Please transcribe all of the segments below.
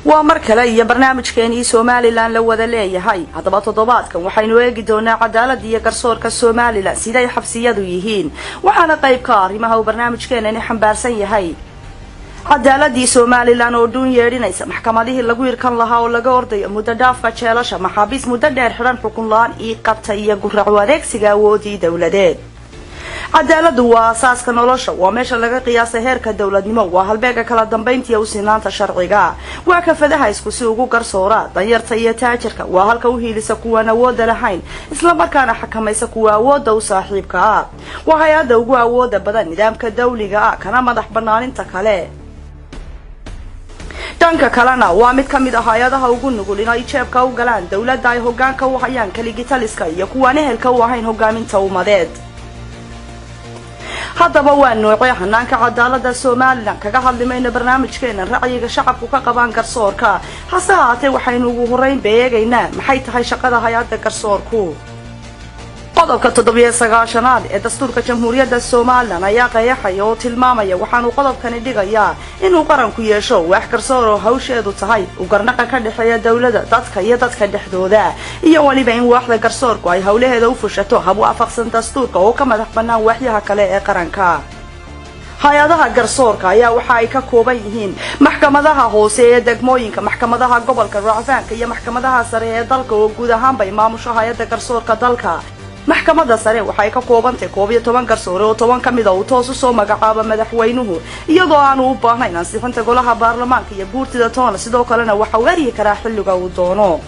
waa mar kale iyo barnaamijkeeni Somaliland la wada leeyahay hadaba toddobaadkan waxaynu eegi doonaa cadaalad iyo garsoorka Somaliland siday xabsiyadu yihiin waxaana qayb ka arrimaha uu barnaamijkeeni xambaarsan yahay cadaaladii Somaliland oo duun yeedhinaysa maxkamadihii lagu irkan lahaa oo laga orday muddo dhaafka jeelasha maxaabiis muddo dheer xiran xukun la'aan iyo qabta iyo gurac wareegsiga awoodii dawladeed cadaaladu waa asaaska nolosha waa meesha laga qiyaasay heerka dawladnimo waa halbeega kala dambeyntii u sinaanta sharciga waa kafadaha isku si ugu garsoora danyarta iyo taajirka waa halka u hiilisa kuwa awood lahayn isla markaana xakamaysa kuwa awood u saaxiibka ah waa hay'adda ugu awood badan nidaamka dawliga ah kana madax banaaninta kale danka kalena waa mid kamid ah hay'adaha ugu nugul inay jeebka u galaan dawladda ay hoggaanka u hayaan kaligitaliska iyo kuwa ehelka u ahayn hoggaaminta ummadeed haddaba waa noocee hanaanka cadaaladda Somaliland kaga hadlimayna barnaamijkeena ra'yiga shacabku ka qabaan garsoorka hase ahaatee waxaynu ugu horeyn beegaynaa maxay tahay shaqada hay'adda garsoorku qodobka 79 ee dastuurka jamhuuriyadda Somaliland ayaa qeexaya oo tilmaamaya waxaanu qodobkani dhigayaa inuu qaranku yeesho wax garsoor oo hawsheedu tahay u garnaqa ka dhaxeeya dawladda dadka iyo dadka dhexdooda iyo waliba in waaxda garsoorku ay hawlaheeda u fushato hab waafaqsan dastuurka oo ka madax bannaan waaxyaha kale ee qaranka hay'adaha garsoorka ayaa waxa ay ka kooban yihiin maxkamadaha hoose ee degmooyinka maxkamadaha gobolka racfaanka iyo maxkamadaha sare ee dalka oo guud ahaanba maamusha hay'adda garsoorka dalka maxkamadda sare waxay ka koobantahay 12 garsoore oo 10 kamid ah uu toos u soo magacaabo madaxweynuhu iyadoo aanu u baahnayn ansixinta golaha baarlamaanka iyo guurtida toona sidoo kalena waxa uu eeri karaa xilliga uu doono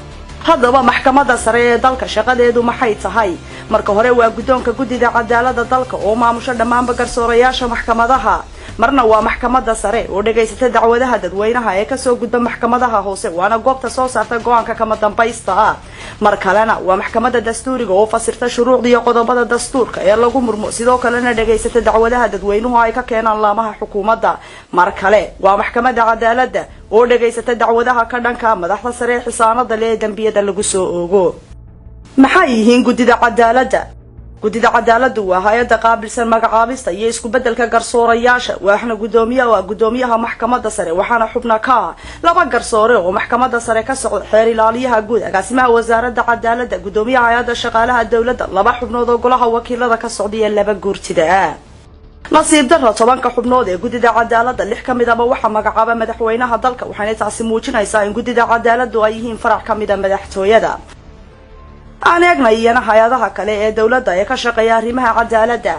haddaba maxkamadda sare ee dalka shaqadeedu maxay tahay marka hore waa guddoonka guddida cadaaladda dalka oo maamusha dhammaan garsoorayaasha maxkamadaha marna waa maxkamadda sare oo dhageysata dacwadaha dadweynaha ee ka soo gudba maxkamadaha hoose waana goobta soo saarta go'aanka kama dambaysta ah mar kalena waa maxkamadda dastuuriga oo fasirta shuruucda iyo qodobada dastuurka ee lagu murmo sidoo kalena dhageysata dacwadaha dadweynuhu ay ka keenaan laamaha xukuumadda mar kale waa maxkamadda cadaaladda oo dhageysata dacwadaha ka dhanka madaxda sare xisaanada leh dambiyada lagu soo oogo maxay yihiin guddida cadaaladda guddida cadaaladdu waa hay'adda qaabilsan magacaabista iyo isku beddelka garsoorayaasha waxna gudoomiyaha maxkamadda sare waxaana xubna ka laba garsoore oo maxkamadda sare ka socda xeer ilaaliyaha guud agaasimaha wasaaradda cadaaladda gudoomiyaha hay'adda shaqaalaha dawladda laba xubnood oo golaha wakiilada ka socda laba guurtida nasiib darro 10 xubnood ee guddida cadaaladda 6 kamid ah waxa magacaaba madaxweynaha dalka waxaana taasi muujinaysaa in guddida cadaaladdu ay yihiin farac kamid ah madaxtooyada أنا iyana hay'adaha kale ee dawladda ee ka shaqeeya arrimaha cadaaladda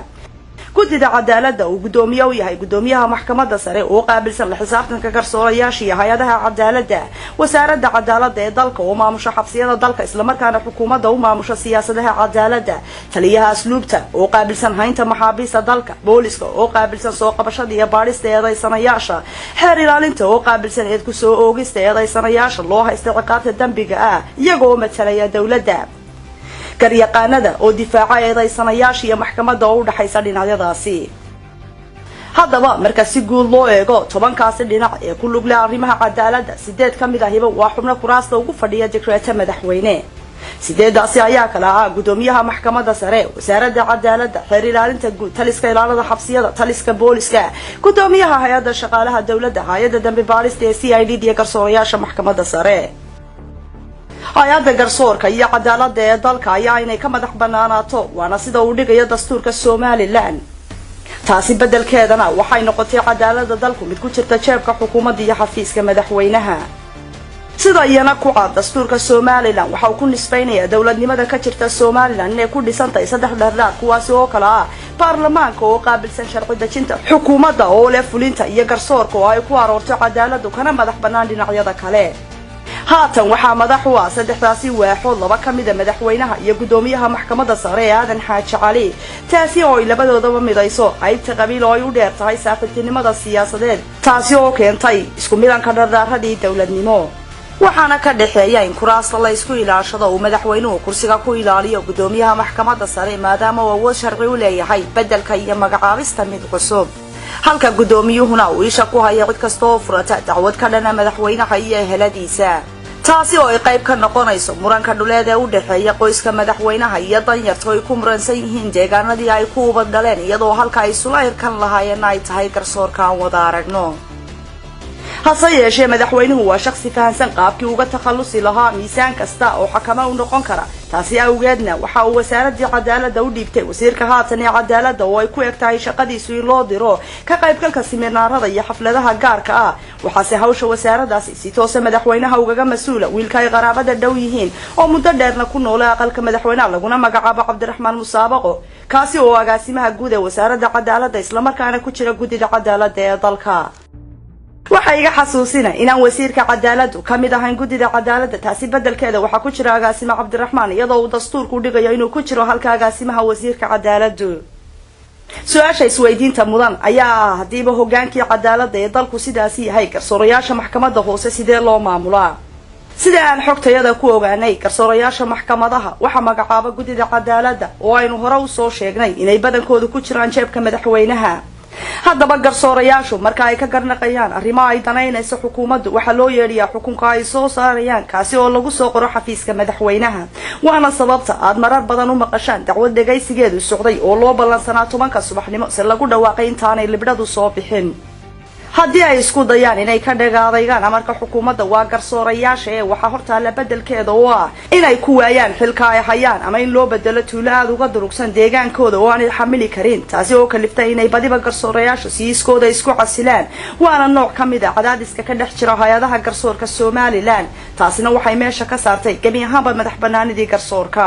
guddida cadaaladda uu gudoomiye u yahay gudoomiyaha maxkamadda sare oo qaabilsan la xisaabtanka garsoorayaasha iyo hay'adaha cadaaladda wasaaradda cadaaladda ee dalka oo maamusha xabsiyada dalka isla markaana xukuumadda u maamusha siyaasadaha cadaaladda taliyaha asluubta oo qaabilsan haynta maxaabiista dalka booliska oo qaabilsan soo qabashada iyo baadhista eedaysanayaasha xeer ilaalinta oo qaabilsan eed ku soo oogista eedaysanayaasha loo haysto ciqaabta dambiga ah iyagoo matalaya dawladda garyaqaanada oo difaaca eedaysanayaasha iyo maxkamadda oo u dhaxaysa dhinacyadaasi haddaba marka si guud loo eego 10kaasi dhinac ee ku lug leh arrimaha cadaaladda 8 kamid ah waa xubno kuraasta ugu fadhiya dekreeta madaxweyne 8daasi ayaa kala ah gudoomiyaha maxkamadda sare wasaaradda cadaaladda xeer ilaalinta guud taliska ilaalada xabsiyada taliska booliska gudoomiyaha hay'adda shaqaalaha dawladda hay'adda dambi baarista ee CID iyo garsoorayaasha maxkamadda sare hay'adda garsoorka iyo cadaaladda ee dalka ayaa inay ka madax banaanaato waana sida uu dhigayo dastuurka Somaliland taasi bedelkeedana waxay noqotay cadaaladda dalku mid ku jirta jeebka xukuumadda iyo xafiiska madaxweynaha sida iyana ku cad dastuurka Somaliland waxa uu ku nisbaynayaa dawladnimada ka jirta Somaliland inay ku dhisantahay 3 dhardhaar kuwaas oo kala ah baarlamaanka oo qaabilsan sharci dejinta xukuumadda oo leh fulinta iyo garsoorka oo ay ku aroorto cadaaladdu kana madax bannaan dhinacyada kale haatan waxa madax u ah 3daasi waaxood laba kamid ah madaxweynaha iyo gudoomiyaha maxkamadda sare aadan xaaji cali taasi oo ay labadoodaba midayso qaybta qabiil oo ay u dheertahay saaxiibtinimada siyaasadeed taasi oo keentay isku milanka dhardhaaradii dawladnimo waxaana ka dhaxeeya in kuraasta la isku ilaashado oo madaxweynuhu kursiga ku ilaaliyo gudoomiyaha maxkamadda sare maadaama uu awood sharci u leeyahay beddelka iyo magacaabista mid cusub halka gudoomiyuhuna uu isha ku hayo cid kasta oo furata dacwad ka dhana madaxweynaha iyo eheladiisa taasi oo ay qayb ka noqonayso muranka dhuleed ee u dhaxeeya qoyska madaxweynaha iyo danyarta oo ay ku muransan yihiin deegaanadii ay ku ubad dhaleen iyadoo halka ay sula irkan lahaayeen ay tahay garsoorka aan wada aragno hase yeeshee madaxweynuhu waa shakhsi fahansan qaabkii uga takhalusi lahaa miisaan kasta oo xakama u noqon kara taasi awgeedna waxa uu wasaaradda cadaaladda u dhiibtay wasiirka haatan ee cadaaladda oo ay ku eg tahay shaqadiisu in loo diro ka qaybgalka siminaarada iyo xafladaha gaarka ah waxaase hawsha wasaaraddaasi si toos madaxweynaha ugaga mas'uula wiilka ay qaraabada dhow yihiin oo muddo dheerna ku noolaa aqalka madaxweynaha laguna magacaabo Cabdiraxmaan Musaabaqo kaasi oo agaasimaha guud ee wasaaradda cadaaladda isla markaana ku jira guddiga cadaaladda ee dalka waxa iga xasuusina inaan wasiirka cadaaladdu kamid ahayn guddiga cadaaladda taasi bedelkeeda waxa ku jira agaasima Cabdiraxmaan iyadoo uu dastuurku dhigayo inuu ku jiro halka agaasimaha wasiirka cadaaladdu su'aasha isweydiinta mudan ayaa hadiiba hogaankii cadaaladda ee dalku sidaas yahay garsoorayaasha maxkamadda hoose sidee loo maamulaa sida aan xogtayada ku ogaanay garsoorayaasha maxkamadaha waxa magacaaba guddiga cadaaladda oo aynu hore u soo sheegnay inay badankoodu ku jiraan jeebka madaxweynaha haddaba garsoorayaashu marka ay ka garnaqayaan arrimaha ay danaynayso xukuumaddu waxa loo yeedhiyaa xukunka ay soo saarayaan kaasi oo lagu soo qoro xafiiska madaxweynaha waana sababta aad marar badan u maqashaan dacwad dhagaysigeedu socday oo loo ballansanaa 10 subaxnimo si lagu dhawaaqay intaanay libdhadu soo bixin haddii ay isku dayaan inay ka dhagaadaygaan amarka xukuumadda waa garsoorayaasha ee waxa hortaala bedelkeeda oo ah inay ku waayaan xilka ay hayaan ama in loo bedelo tuulo aad uga durugsan deegaankooda oo aanay xamili karin taasi oo kaliftay inay badiba garsoorayaashu siiskooda isku casilaan waana nooc ka mid ah cadaadiska ka dhex jira hay'adaha garsoorka Somaliland taasina waxay meesha ka saartay gebi ahaanba madax bannaanidii garsoorka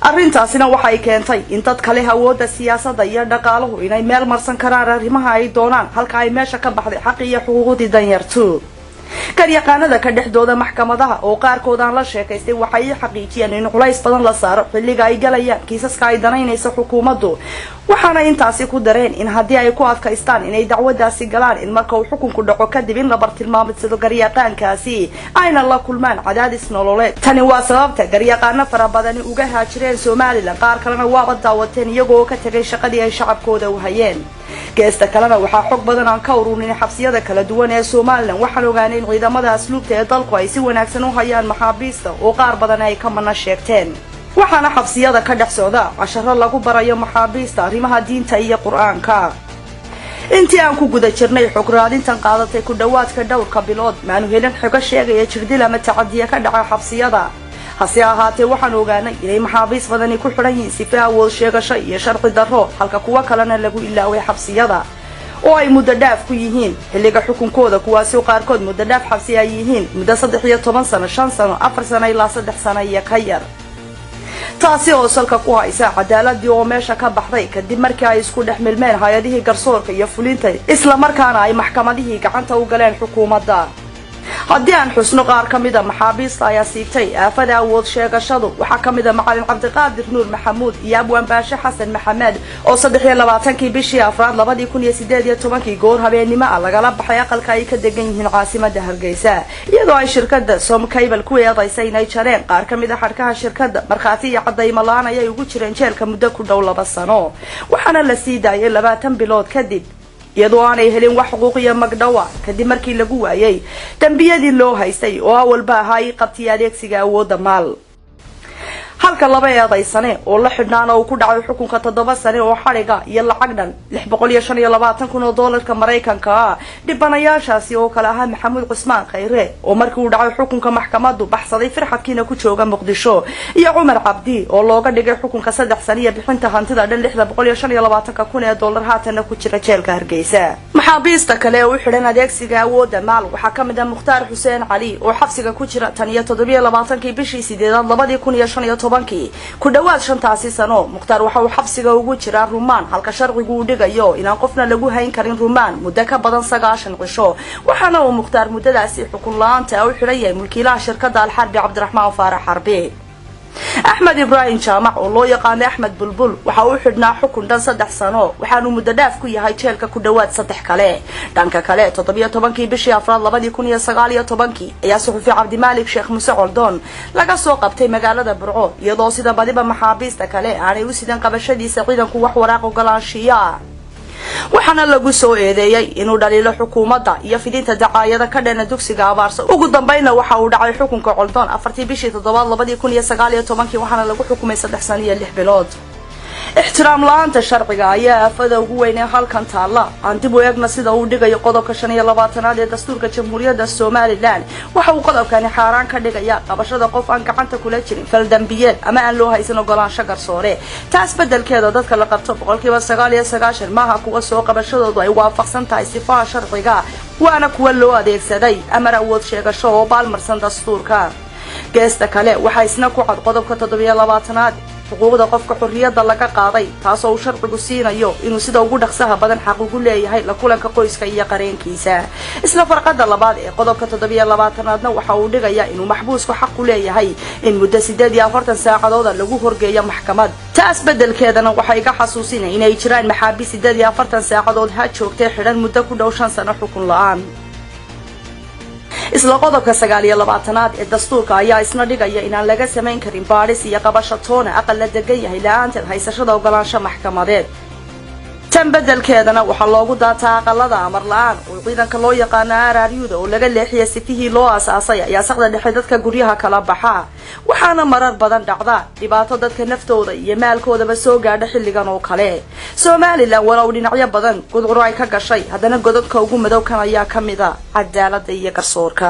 arrintaasina waxay keentay in dad kale awoodda siyaasadda iyo dhaqaaluhu inay meel marsan karaan arrimaha ay doonaan halka ay meesha ka baxday xaq iyo xuquuqdii danyartu garyaqaanada ka dhexdooda maxkamadaha oo qaarkood aan la sheekaystay waxay xaqiijiyeen in culays badan la saaro xilliga ay galayaan kiisaska ay danaynayso xukuumaddu waxaana intaasi ku dareen in haddii ay ku adkaystaan inay dacwadaasi galaan in marka uu xukunku dhaco kadib in la bartilmaamadsado garyaqaankaasi ayna la kulmaan cadaadis nololeed tani waa sababta garyaqaano fara badani uga haajireen Somaliland qaar kalena waaba daawateen iyagoo ka tagay shaqadii ay shacabkooda u hayeen geesta kalena waxaa xog badan aan ka ururinay xabsiyada kala duwan ee Somaliland waxaan ogaanay in ciidamada asluubta ee dalku ay si wanaagsan u hayaan maxaabiista oo qaar badan ay ka mana sheegteen waxaana xabsiyada ka dhex socda casharo lagu barayo maxaabiista arrimaha diinta iyo quraanka intii aan ku guda jirnay xog raadintan qaadatay ku dhawaadka dhowrka bilood maanu helin xogo sheegaya jirdil ama tacadiye ka dhaca xabsiyada hase ahaatee waxaan ogaanay inay maxaabiis badani ku xiran yihiin sifa awood sheegasho iyo sharci darro halka kuwa kalena lagu ilaaway xabsiyada oo ay muddo dhaaf ku yihiin xilliga xukunkooda kuwaasi qaarkood muddo dhaaf xabsi ay yihiin muddo 13 sano 5 sano 4 sano ilaa 3 sano iyo ka yar taasi oo salka ku haysa cadaaladii oo meesha ka baxday kadib markii ay isku dhex milmeen hay'adihii garsoorka iyo fulinta isla markaana ay maxkamadihii gacanta u galeen xukuumadda haddii aan xusno qaar ka mid ah maxaabiista ayaa siibtay aafada awood sheegashadu waxaa ka mid ah macallin Cabdiqaadir Nuur Maxamuud iyo Abwaan Baashe Xasan Maxamed oo 23 bishii Afraad 2018 goor habeenimo lagala baxay aqalka ay ka degan yihiin caasimadda Hargeysa iyadoo ay shirkadda Somcable ku eedaysay inay jareen qaar ka mid ah xarkaha shirkadda markhaati iyo cadaymo la'aan ay ugu jireen jeelka muddo ku dhow 2 sano waxaana la sii daayay 20 bilood kadib iyadoo aanay helin wax xuquuq iyo magdhawa kadib markii lagu waayay dambiyadii loo haystay oo awalba ahaa qabti adeegsiga awoodda maal halka laba eedaysane oo la xidhnaan oo ku dhacay xukunka 7 sano oo xariga iyo lacag dhan $625,000 Mareykanka ah dhibanayaashaasi oo kala ahaa Maxamuud Cusmaan Khayre oo markii uu dhacay xukunka maxkamaddu baxsaday firxadkiina ku jooga Muqdisho iyo Cumar Cabdi oo looga dhigay xukunka 3 sano iyo bixinta hantida dhan $625,000 haatan ku jira jeelka Hargeysa maxaabiista kale oo xidhan adeegsiga awoodda maal waxaa ka mid ah Mukhtaar Xuseen Cali oo xabsiga ku jira 27 bishii 8 2015 ku dhawaad 5 sano Mukhtaar waxa uu xabsiga ugu jiraa rumaan halka sharcigu uu dhigayo inaan qofna lagu hayn karin rumaan muddo ka badan 9 cisho waxaana uu Mukhtaar muddadaasi xukun la'aanta u xiran yahay mulkiilaha shirkadda Al-Harbi Cabdiraxmaan Faarax Harbi أحمد إبراهيم جامع والله يقان أحمد بلبل وحاول حدنا حكم دان صدح سنة وحانو مدداف كوي هاي تشيلك كدوات صدح كله دانك كله تطبيع طبنكي بشي أفراد لبدي يكون يسقالي طبنكي يا صحفي عبد مالك شيخ موسى عردون لقى سوق بتي مقالة برعو يضاصي دا بدي بمحابيس تكله يعني وسيدان قبشدي سقيدا كوح وراق وقلان شيا waxaana lagu soo eedeeyay inuu dhaliilo xukuumadda iyo fidinta dacaayada ka dhan dugsiga abaarso ugu dambeeyna waxa uu dhacay xukunka Coldoon 4 bishii 7 2019 waxaana lagu xukumay 3 sano iyo 6 bilood ixtiraam la'aanta sharciga ayaa aafada ugu weyn ee halkan taalla aan dib u eegna sida uu dhigayo qodobka 25 ee dastuurka jamhuuriyadda Soomaaliland waxa uu qodobkani xaaraan ka dhigaya qabashada qof aan gacanta kula jirin fal dambiyeed ama aan loo haysan ogolaansho garsoore taas bedelkeeda dadka la qabto 99% maaha kuwa soo qabashadoodu ay waafaqsan tahay sifaha sharciga waana kuwa loo adeegsaday amar awood sheegasho oo baalmarsan dastuurka geesta kale waxa isna ku cad qodobka 27 xuquuqda qofka xorriyadda laga qaaday taasoo uu sharcigu siinayo inuu sida ugu dhaqsaha badan xaq ugu leeyahay la kulanka qoyska iyo qareenkiisa isla farqada labaad ee qodobka 27aadna waxa uu dhigayaa inuu maxbuusku xaq u leeyahay in muddo 48 saacadood lagu horgeeyo maxkamad taas bedelkeedana waxay ka xasuusinayaan inay jiraan maxaabiis 48 saacadood ha joogtay xidhan muddo ku dhow 5 sano xukun la'aan isla qodobka 29aad ee dastuurka ayaa isna dhigaya inaan laga samayn karin baadhis iyo qabasho toona aqal la degan yahay la'aanteed haysashada ogolaansho maxkamadeed tan bedelkeedana waxaa loogu daataa aqalada amar la'aan oo ciidanka loo yaqaano RRU-da oo laga leexiyay sifihii loo aasaasay ayaa saqda dhexe dadka guryaha kala baxa waxaana marar badan dhacda dhibaato dadka naftooda iyo maalkoodaba soo gaadha xilligan oo kale Soomaaliland walaw dhinacyo badan gudcur ay ka gashay haddana godadka ugu madowkan ayaa kamida cadaaladda iyo garsoorka